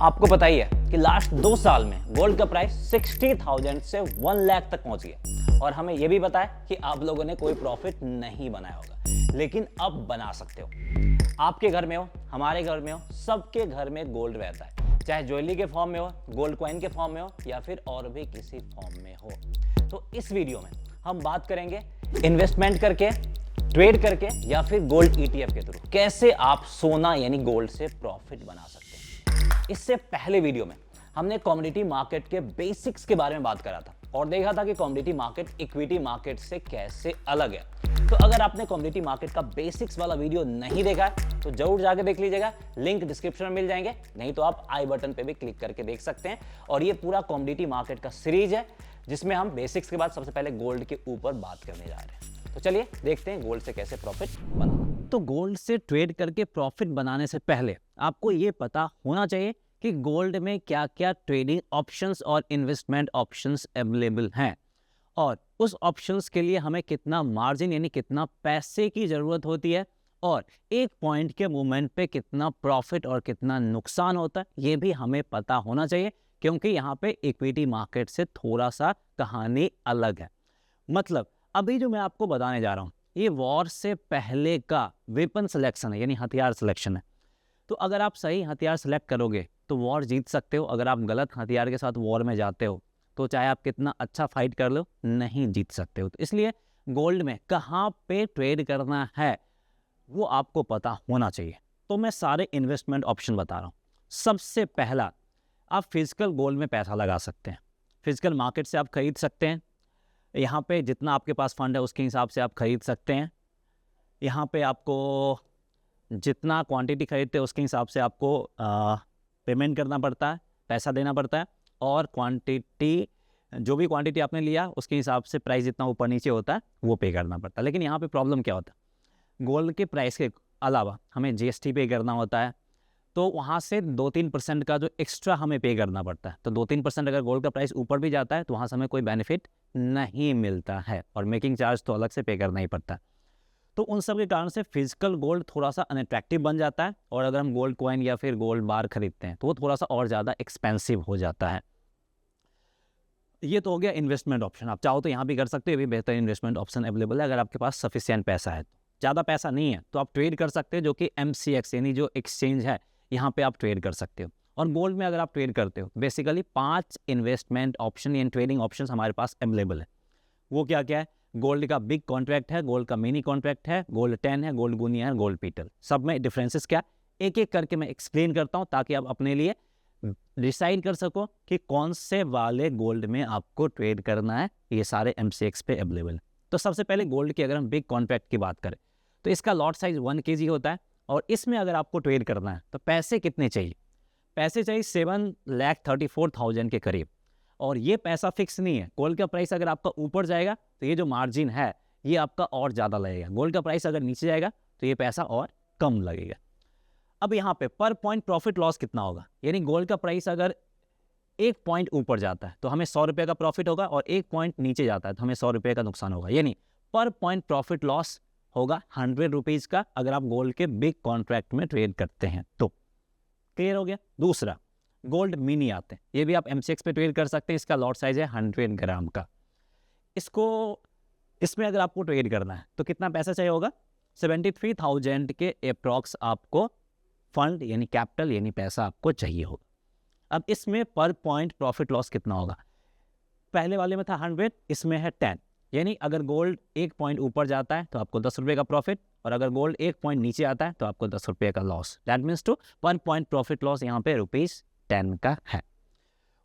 आपको पता ही है कि लास्ट 2 साल में गोल्ड का प्राइस 60,000 से 1 लाख तक पहुंच गया और हमें यह भी पता है कि आप लोगों ने कोई प्रॉफिट नहीं बनाया होगा, लेकिन अब बना सकते हो। आपके घर में हो, हमारे घर में हो, सबके घर में गोल्ड रहता है, चाहे ज्वेलरी के फॉर्म में हो, गोल्ड कॉइन के फॉर्म में हो या फिर और भी किसी फॉर्म में हो। तो इस वीडियो में हम बात करेंगे इन्वेस्टमेंट करके, ट्रेड करके या फिर गोल्ड ईटीएफ के थ्रू कैसे आप सोना यानी गोल्ड से प्रॉफिट बना सकते हैं। इससे पहले वीडियो में हमने कमोडिटी मार्केट के बेसिक्स के बारे में बात करा था और देखा था कि कमोडिटी मार्केट इक्विटी मार्केट से कैसे अलग है। तो अगर आपने कमोडिटी मार्केट का बेसिक्स वाला वीडियो नहीं देखा है तो जरूर जाके देख लीजिएगा, लिंक डिस्क्रिप्शन में मिल जाएंगे, नहीं तो आप आई बटन पे भी क्लिक करके देख सकते हैं। और ये पूरा कमोडिटी मार्केट का सीरीज है जिसमें हम बेसिक्स के बाद सबसे पहले गोल्ड के ऊपर बात करने जा रहे हैं। तो चलिए देखते हैं गोल्ड से कैसे प्रॉफिट बनाना। तो गोल्ड से ट्रेड करके प्रॉफिट बनाने से पहले आपको ये पता होना चाहिए कि गोल्ड में क्या क्या ट्रेडिंग ऑप्शंस और इन्वेस्टमेंट ऑप्शंस अवेलेबल हैं और उस ऑप्शंस के लिए हमें कितना मार्जिन यानी कितना पैसे की ज़रूरत होती है और एक पॉइंट के मूवमेंट पे कितना प्रॉफिट और कितना नुकसान होता है, ये भी हमें पता होना चाहिए क्योंकि यहाँ पे इक्विटी मार्केट से थोड़ा सा कहानी अलग है। मतलब अभी जो मैं आपको बताने जा रहा हूँ ये वॉर से पहले का वेपन सिलेक्शन है यानी हथियार सिलेक्शन है। तो अगर आप सही हथियार सेलेक्ट करोगे तो वॉर जीत सकते हो। अगर आप गलत हथियार के साथ वॉर में जाते हो तो चाहे आप कितना अच्छा फाइट कर लो नहीं जीत सकते हो। तो इसलिए गोल्ड में कहाँ पे ट्रेड करना है वो आपको पता होना चाहिए। तो मैं सारे इन्वेस्टमेंट ऑप्शन बता रहा हूँ। सबसे पहला, आप फिजिकल गोल्ड में पैसा लगा सकते हैं, फिजिकल मार्केट से आप खरीद सकते हैं। यहाँ पे जितना आपके पास फंड है उसके हिसाब से आप खरीद सकते हैं। यहाँ पे आपको जितना क्वांटिटी खरीदते हैं उसके हिसाब से आपको पेमेंट करना पड़ता है, पैसा देना पड़ता है और क्वांटिटी जो भी क्वांटिटी आपने लिया उसके हिसाब से प्राइस जितना ऊपर नीचे होता है वो पे करना पड़ता है। लेकिन यहाँ पे प्रॉब्लम क्या होता है, गोल्ड के प्राइस के अलावा हमें जीएसटी पे करना होता है, तो वहाँ से 2-3% का जो एक्स्ट्रा हमें पे करना पड़ता है। तो 2-3% अगर गोल्ड का प्राइस ऊपर भी जाता है तो वहाँ से हमें कोई बेनिफिट नहीं मिलता है और मेकिंग चार्ज तो अलग से पे करना ही पड़ता है। तो उन सब के कारण से फिजिकल गोल्ड थोड़ा सा अनअट्रैक्टिव बन जाता है और अगर हम गोल्ड कॉइन या फिर गोल्ड बार खरीदते हैं तो वो थोड़ा सा और ज़्यादा एक्सपेंसिव हो जाता है। ये तो हो गया इन्वेस्टमेंट ऑप्शन। आप चाहो तो यहाँ भी कर सकते हो, ये भी बेहतर इन्वेस्टमेंट ऑप्शन अवेलेबल है अगर आपके पास सफिशिएंट पैसा है। ज़्यादा पैसा नहीं है तो आप ट्रेड कर सकते हो, जो कि MCX यानी जो एक्सचेंज है यहाँ पे आप ट्रेड कर सकते हो। और गोल्ड में अगर आप ट्रेड करते हो बेसिकली 5 इन्वेस्टमेंट ऑप्शन या ट्रेडिंग ऑप्शन हमारे पास अवेलेबल है। वो क्या क्या है, गोल्ड का बिग कॉन्ट्रैक्ट है, गोल्ड का मिनी कॉन्ट्रैक्ट है, गोल्ड 10 है, गोल्ड गुनिया है, गोल्ड पीटल। सब में डिफरेंसेस क्या, एक एक करके मैं एक्सप्लेन करता हूं ताकि आप अपने लिए डिसाइड कर सको कि कौन से वाले गोल्ड में आपको ट्रेड करना है। ये सारे MCX पे अवेलेबल है। तो सबसे पहले गोल्ड की अगर हम बिग कॉन्ट्रैक्ट की बात करें तो इसका लॉट साइज 1 kg होता है और इसमें अगर आपको ट्रेड करना है तो पैसे कितने चाहिए, पैसे चाहिए 7,34,000 के करीब। और ये पैसा फिक्स नहीं है, गोल्ड का प्राइस अगर आपका ऊपर जाएगा तो ये जो मार्जिन है ये आपका और ज़्यादा लगेगा, गोल्ड का प्राइस अगर नीचे जाएगा तो ये पैसा और कम लगेगा। अब यहाँ पे पर पॉइंट प्रॉफिट लॉस कितना होगा, यानी गोल्ड का प्राइस अगर 1 पॉइंट ऊपर जाता है तो हमें 100 रुपये का प्रॉफिट होगा और 1 पॉइंट नीचे जाता है तो हमें 100 रुपये का नुकसान होगा। यानी पर पॉइंट प्रॉफिट लॉस होगा 100 रुपीज़ का अगर आप गोल्ड के बिग कॉन्ट्रैक्ट में ट्रेड करते हैं तो। क्लियर हो गया। दूसरा, गोल्ड मिनी आते हैं, ये भी आप MCX पे ट्रेड कर सकते हैं। इसका लॉट साइज है 100 ग्राम का। इसमें अगर आपको ट्रेड करना है तो कितना पैसा चाहिए होगा, 73,000 के अप्रॉक्स आपको फंड यानी कैपिटल यानी पैसा आपको चाहिए होगा। अब इसमें पर पॉइंट प्रॉफिट लॉस कितना होगा, पहले वाले में था 100, इसमें है 10। यानी अगर गोल्ड 1 पॉइंट ऊपर जाता है तो आपको 10 रुपये का प्रॉफिट और अगर गोल्ड 1 पॉइंट नीचे आता है तो आपको 10 रुपये का लॉस। दैट मीन्स टू पर पॉइंट प्रॉफिट लॉस यहाँ पे ₹10 का है।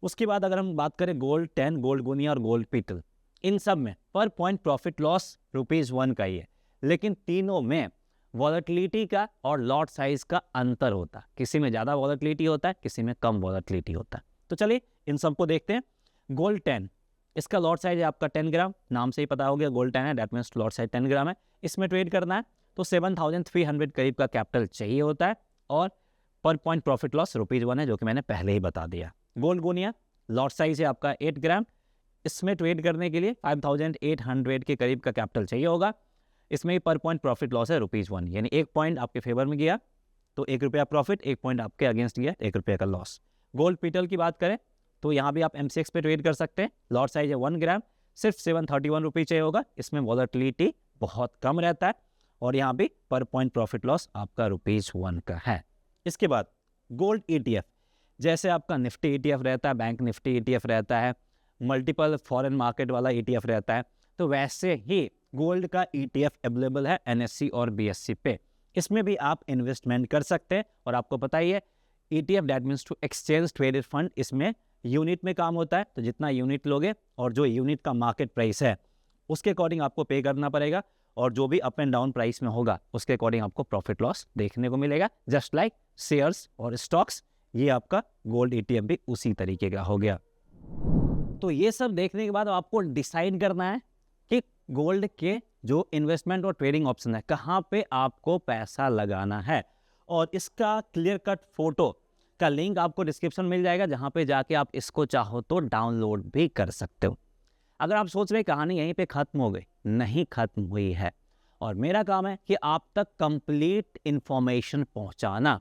उसके बाद अगर हम बात करें गोल्ड 10, गोल्ड गुनिया और गोल्ड पीटल, इन सब में पर पॉइंट प्रॉफिट लॉस ₹1 का ही है, लेकिन तीनों में वॉलेटिलिटी का और लॉट साइज का अंतर होता है। किसी में ज़्यादा वॉलेटिलिटी होता है, किसी में कम वॉलेटिलिटी होता है। तो चलिए इन सबको देखते हैं। गोल्ड 10, इसका लॉट साइज है आपका 10 ग्राम, नाम से ही पता हो गया गोल्ड 10 है, दैट मीन्स लॉट साइज 10 ग्राम है। इसमें ट्रेड करना है तो 7,300 करीब का कैपिटल चाहिए होता है और पर पॉइंट प्रॉफिट लॉस ₹1 है, जो कि मैंने पहले ही बता दिया। गोल्ड गुनिया लॉट साइज है आपका 8 ग्राम, इसमें ट्रेड करने के लिए 5,800 के करीब का कैपिटल चाहिए होगा। इसमें पर पॉइंट प्रॉफिट लॉस है ₹1, यानी 1 पॉइंट आपके फेवर में गया तो ₹1 प्रॉफिट, 1 पॉइंट आपके अगेंस्ट गया, ₹1 का लॉस। गोल्ड पीटल की बात करें तो यहाँ भी आप MCX पे ट्रेड कर सकते हैं। लॉट साइज है 1 ग्राम, सिर्फ 731 रुपये चाहिए होगा। इसमें वॉलेटिलिटी बहुत कम रहता है और यहाँ भी पर पॉइंट प्रॉफिट लॉस आपका ₹1 का है। इसके बाद गोल्ड ETF, जैसे आपका निफ्टी ETF रहता है, बैंक निफ्टी ETF रहता है, मल्टीपल फॉरेन मार्केट वाला ETF रहता है, तो वैसे ही गोल्ड का ETF अवेलेबल है NSE और BSE पे। इसमें भी आप इन्वेस्टमेंट कर सकते हैं। और आपको पता ही है ETF that means to exchange traded fund, इसमें यूनिट में काम होता है। तो जितना यूनिट लोगे और जो यूनिट का मार्केट प्राइस है उसके अकॉर्डिंग आपको पे करना पड़ेगा, और जो भी अप एंड डाउन प्राइस में होगा उसके अकॉर्डिंग आपको प्रॉफिट लॉस देखने को मिलेगा। जस्ट लाइक शेयर्स और स्टॉक्स, ये आपका गोल्ड ETF भी उसी तरीके का हो गया। तो ये सब देखने के बाद आपको डिसाइड करना है कि गोल्ड के जो इन्वेस्टमेंट और ट्रेडिंग ऑप्शन है कहाँ पे आपको पैसा लगाना है, और इसका क्लियर कट फोटो का लिंक आपको डिस्क्रिप्शन मिल जाएगा, जहाँ पे जाके आप इसको चाहो तो डाउनलोड भी कर सकते हो। अगर आप सोच रहे कहानी यहीं पे खत्म हो गई, नहीं खत्म हुई है, और मेरा काम है कि आप तक कंप्लीट इंफॉर्मेशन पहुंचाना।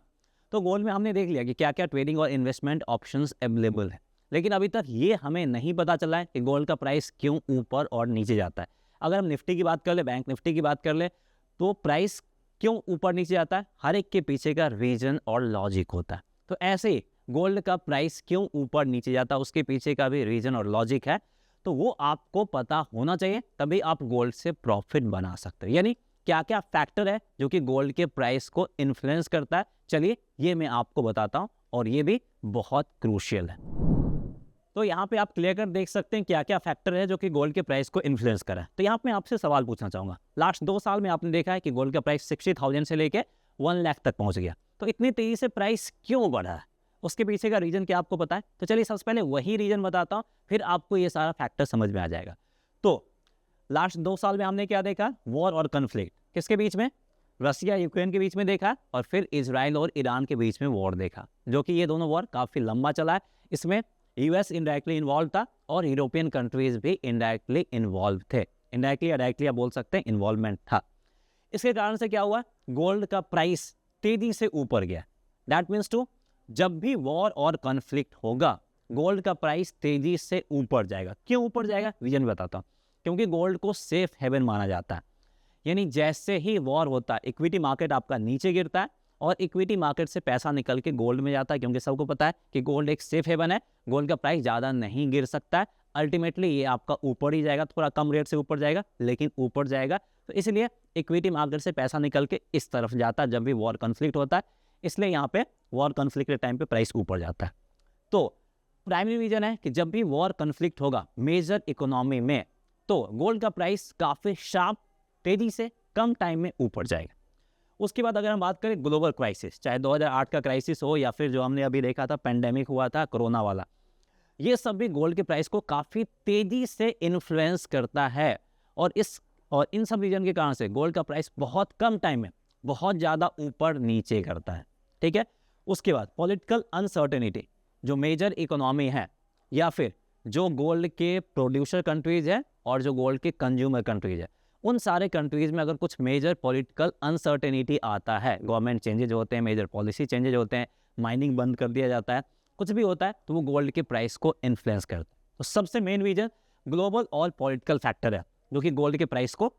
तो गोल्ड में हमने देख लिया कि क्या क्या ट्रेडिंग और इन्वेस्टमेंट ऑप्शंस अवेलेबल है, लेकिन अभी तक ये हमें नहीं पता चला है कि गोल्ड का प्राइस क्यों ऊपर और नीचे जाता है। अगर हम निफ्टी की बात कर ले, बैंक निफ्टी की बात कर ले, तो प्राइस क्यों ऊपर नीचे जाता है, हर एक के पीछे का रीजन और लॉजिक होता है। तो ऐसे ही गोल्ड का प्राइस क्यों ऊपर नीचे जाता है, उसके पीछे का भी रीजन और लॉजिक है। तो वो आपको पता होना चाहिए, तभी आप गोल्ड से प्रॉफिट बना सकते हो। यानी क्या क्या फैक्टर है जो कि गोल्ड के प्राइस को इन्फ्लुएंस करता है, चलिए ये मैं आपको बताता हूँ, और ये भी बहुत क्रूशियल है। तो यहाँ पे आप क्लियर कर देख सकते हैं क्या क्या फैक्टर है जो कि गोल्ड के प्राइस को इन्फ्लुएंस करा है। तो यहाँ पे मैं आपसे सवाल पूछना चाहूँगा, लास्ट 2 साल में आपने देखा है कि गोल्ड का प्राइस 60,000 से लेके 1 लाख तक पहुँच गया। तो इतनी तेजी से प्राइस क्यों बढ़ा है, उसके पीछे का रीजन क्या आपको पता है? तो चलिए सबसे पहले वही रीजन बताता हूँ, फिर आपको ये सारा फैक्टर समझ में आ जाएगा। तो लास्ट 2 साल में हमने क्या देखा, वॉर और कन्फ्लिक्ट किसके बीच में, रसिया यूक्रेन के बीच में देखा, और फिर इजराइल और ईरान के बीच में वॉर देखा, जो कि ये दोनों वॉर काफ़ी लंबा चला है। इसमें US इनडायरेक्टली इन्वॉल्व था और यूरोपियन कंट्रीज भी इनडायरेक्टली इन्वॉल्व थे। इनडायरेक्टली या डायरेक्टली आप बोल सकते हैं, इन्वॉल्वमेंट था। इसके कारण से क्या हुआ, गोल्ड का प्राइस तेजी से ऊपर गया। दैट मीन्स टू, जब भी वॉर और कॉन्फ्लिक्ट होगा गोल्ड का प्राइस तेजी से ऊपर जाएगा। क्यों ऊपर जाएगा, रीजन बताता हूँ। क्योंकि गोल्ड को सेफ हेवन माना जाता है। यानी जैसे ही वॉर होता है इक्विटी मार्केट आपका नीचे गिरता है, और इक्विटी मार्केट से पैसा निकल के गोल्ड में जाता है, क्योंकि सबको पता है कि गोल्ड एक सेफ हेवन है, गोल्ड का प्राइस ज़्यादा नहीं गिर सकता है। अल्टीमेटली ये आपका ऊपर ही जाएगा, थोड़ा कम रेट से ऊपर जाएगा, लेकिन ऊपर जाएगा। तो इसलिए इक्विटी मार्केट से पैसा निकल के इस तरफ जाता है जब भी वॉर कॉन्फ्लिक्ट होता है, इसलिए यहाँ पे वॉर कॉन्फ्लिक्ट के टाइम पे प्राइस ऊपर जाता है। तो प्राइमरी रीजन है कि जब भी वॉर कॉन्फ्लिक्ट होगा मेजर इकोनॉमी में, तो गोल्ड का प्राइस काफ़ी शार्प तेजी से कम टाइम में ऊपर जाएगा। उसके बाद अगर हम बात करें ग्लोबल क्राइसिस, चाहे 2008 का क्राइसिस हो या फिर जो हमने अभी देखा था पेंडेमिक हुआ था कोरोना वाला, ये सब भी गोल्ड के प्राइस को काफ़ी तेजी से इन्फ्लुएंस करता है। और इन सब रीजन के कारण से गोल्ड का प्राइस बहुत कम टाइम में बहुत ज़्यादा ऊपर नीचे करता है। ठीक है। उसके बाद पॉलिटिकल अनसर्टेनिटी, जो मेजर इकोनॉमी है या फिर जो गोल्ड के प्रोड्यूसर कंट्रीज है और जो गोल्ड के कंज्यूमर कंट्रीज है, उन सारे कंट्रीज में अगर कुछ मेजर पॉलिटिकल अनसर्टेनिटी आता है, गवर्नमेंट चेंजेज होते हैं, मेजर पॉलिसी चेंजेज होते हैं, माइनिंग बंद कर दिया जाता है, कुछ भी होता है, तो वो गोल्ड के प्राइस को इन्फ्लुएंस करता है। तो सबसे मेन रीजन ग्लोबल और पॉलिटिकल फैक्टर है जो कि गोल्ड के प्राइस को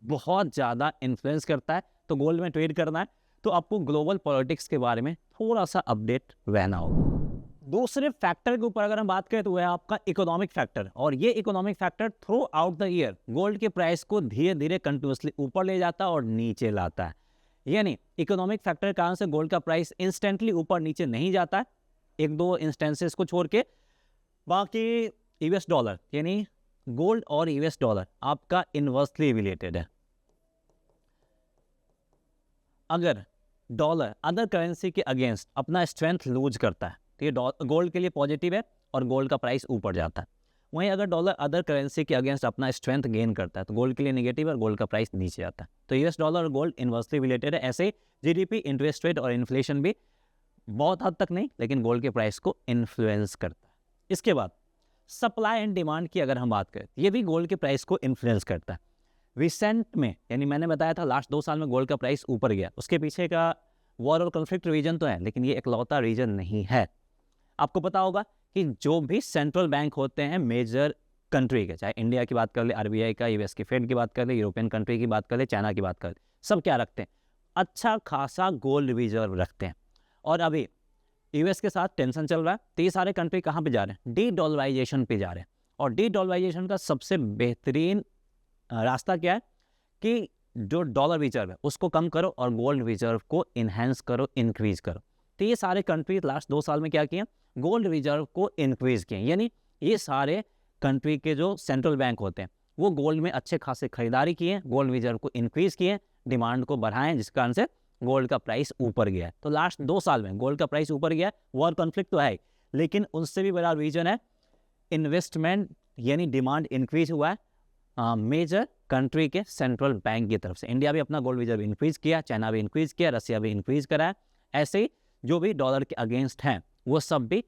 बहुत ज़्यादा इन्फ्लुएंस करता है। तो गोल्ड में ट्रेड करना है तो आपको ग्लोबल पॉलिटिक्स के बारे में थोड़ा सा अपडेट रहना होगा। दूसरे फैक्टर के ऊपर अगर हम बात करें तो वह है आपका इकोनॉमिक फैक्टर, और ये economic factor through out the year gold के प्राइस को धीरे धीरे कंटिन्यूसली ऊपर ले जाता है और नीचे लाता है। यानी इकोनॉमिक फैक्टर के कारण से गोल्ड का प्राइस इंस्टेंटली ऊपर नीचे नहीं जाता है, 1-2 इंस्टेंसेस को छोड़ के। बाकी US डॉलर, यानी गोल्ड और US डॉलर आपका इनवर्सली रिलेटेड है। अगर डॉलर अदर करेंसी के अगेंस्ट अपना स्ट्रेंथ लूज करता है तो ये गोल्ड के लिए पॉजिटिव है और गोल्ड का प्राइस ऊपर जाता है। वहीं अगर डॉलर अदर करेंसी के अगेंस्ट अपना स्ट्रेंथ गेन करता है तो गोल्ड के लिए नेगेटिव और गोल्ड का प्राइस नीचे आता है। तो US डॉलर और गोल्ड इनवर्सली रिलेटेड है। ऐसे GDP, इंटरेस्ट रेट और इन्फ्लेशन भी बहुत हद तक नहीं, लेकिन गोल्ड के प्राइस को इन्फ्लुएंस करता है। इसके बाद सप्लाई एंड डिमांड की अगर हम बात करें, ये भी गोल्ड के प्राइस को इन्फ्लुएंस करता है। रिसेंट में, यानी मैंने बताया था लास्ट 2 साल में गोल्ड का प्राइस ऊपर गया, उसके पीछे का वॉर और कॉन्फ्लिक्ट रीजन तो है, लेकिन ये इकलौता रीजन नहीं है। आपको पता होगा कि जो भी सेंट्रल बैंक होते हैं मेजर कंट्री के, चाहे इंडिया की बात कर ले, आरबीआई का, यूएस की फेड की बात कर ले, यूरोपियन कंट्री की बात कर ले, चाइना की बात कर ले, सब क्या रखते हैं? अच्छा खासा गोल्ड रिजर्व रखते हैं। और अभी यूएस के साथ टेंशन चल रहा है, तो ये सारे कंट्री कहाँ पे जा रहे हैं? डी डॉलराइजेशन पे जा रहे हैं। और डी डॉलराइजेशन का सबसे बेहतरीन रास्ता क्या है कि जो डॉलर रिजर्व है उसको कम करो और गोल्ड रिजर्व को इन्हेंस करो, इंक्रीज करो। तो ये सारे कंट्री लास्ट 2 साल में क्या किए? गोल्ड रिजर्व को इंक्रीज किए। यानी ये सारे कंट्री के जो सेंट्रल बैंक होते हैं वो गोल्ड में अच्छे खासे खरीदारी किए, गोल्ड रिजर्व को इंक्रीज किए, डिमांड को बढ़ाएं, जिस कारण से गोल्ड का प्राइस ऊपर गया है। तो लास्ट 2 साल में गोल्ड का प्राइस ऊपर गया है। वॉर कॉन्फ्लिक्ट तो है, लेकिन उससे भी बड़ा रीजन है इन्वेस्टमेंट, यानी डिमांड इंक्रीज हुआ है मेजर कंट्री के सेंट्रल बैंक की तरफ से। इंडिया भी अपना गोल्ड रिजर्व इंक्रीज किया, चाइना भी इंक्रीज किया, रसिया भी इंक्रीज करा है। ऐसे ही जो भी डॉलर के अगेंस्ट हैं वो सब भी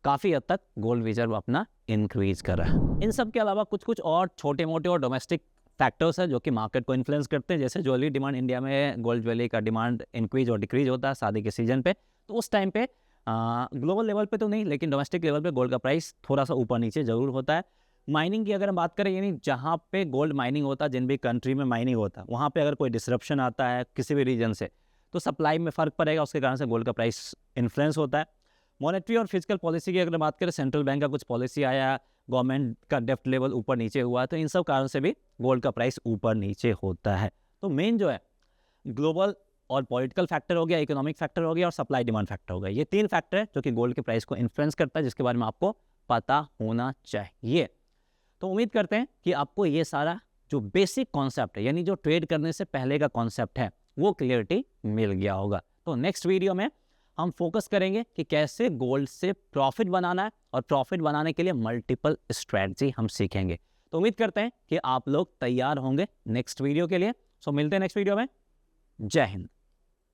काफ़ी हद तक गोल्ड रिजर्व अपना इंक्रीज कर रहा है। इन सब के अलावा कुछ कुछ और छोटे मोटे और डोमेस्टिक फैक्टर्स हैं जो कि मार्केट को इन्फ्लुएंस करते हैं। जैसे ज्वेलरी डिमांड, इंडिया में गोल्ड ज्वेलरी का डिमांड इंक्रीज और डिक्रीज होता है शादी के सीजन पे, तो उस टाइम पे ग्लोबल लेवल पे तो नहीं, लेकिन डोमेस्टिक लेवल पे गोल्ड का प्राइस थोड़ा सा ऊपर नीचे जरूर होता है। माइनिंग की अगर हम बात करें, यानी जहाँ पे गोल्ड माइनिंग होता है, जिन भी कंट्री में माइनिंग होता है, वहाँ पे अगर कोई डिसरप्शन आता है किसी भी रीजन से, तो सप्लाई में फ़र्क पड़ेगा, उसके कारण से गोल्ड का प्राइस इन्फ्लुएंस होता है। मॉनेटरी और फिजिकल पॉलिसी की अगर बात करें, सेंट्रल बैंक का कुछ पॉलिसी आया, गवर्नमेंट का डेप्ट लेवल ऊपर नीचे हुआ, तो इन सब कारण से भी गोल्ड का प्राइस ऊपर नीचे होता है। तो मेन जो है ग्लोबल और पॉलिटिकल फैक्टर हो गया, इकोनॉमिक फैक्टर हो गया और सप्लाई डिमांड फैक्टर हो गया। ये 3 फैक्टर है जो कि गोल्ड के प्राइस को इन्फ्लुएंस करता है, जिसके बारे में आपको पता होना चाहिए। तो उम्मीद करते हैं कि आपको ये सारा जो बेसिक कॉन्सेप्ट है, यानी जो ट्रेड करने से पहले का कॉन्सेप्ट है, वो क्लियरिटी मिल गया होगा। तो नेक्स्ट वीडियो में हम फोकस करेंगे कि कैसे गोल्ड से प्रॉफिट बनाना है, और प्रॉफिट बनाने के लिए मल्टीपल स्ट्रैटेजी हम सीखेंगे। तो उम्मीद करते हैं कि आप लोग तैयार होंगे नेक्स्ट वीडियो के लिए। सो मिलते हैं नेक्स्ट वीडियो में। जय हिंद।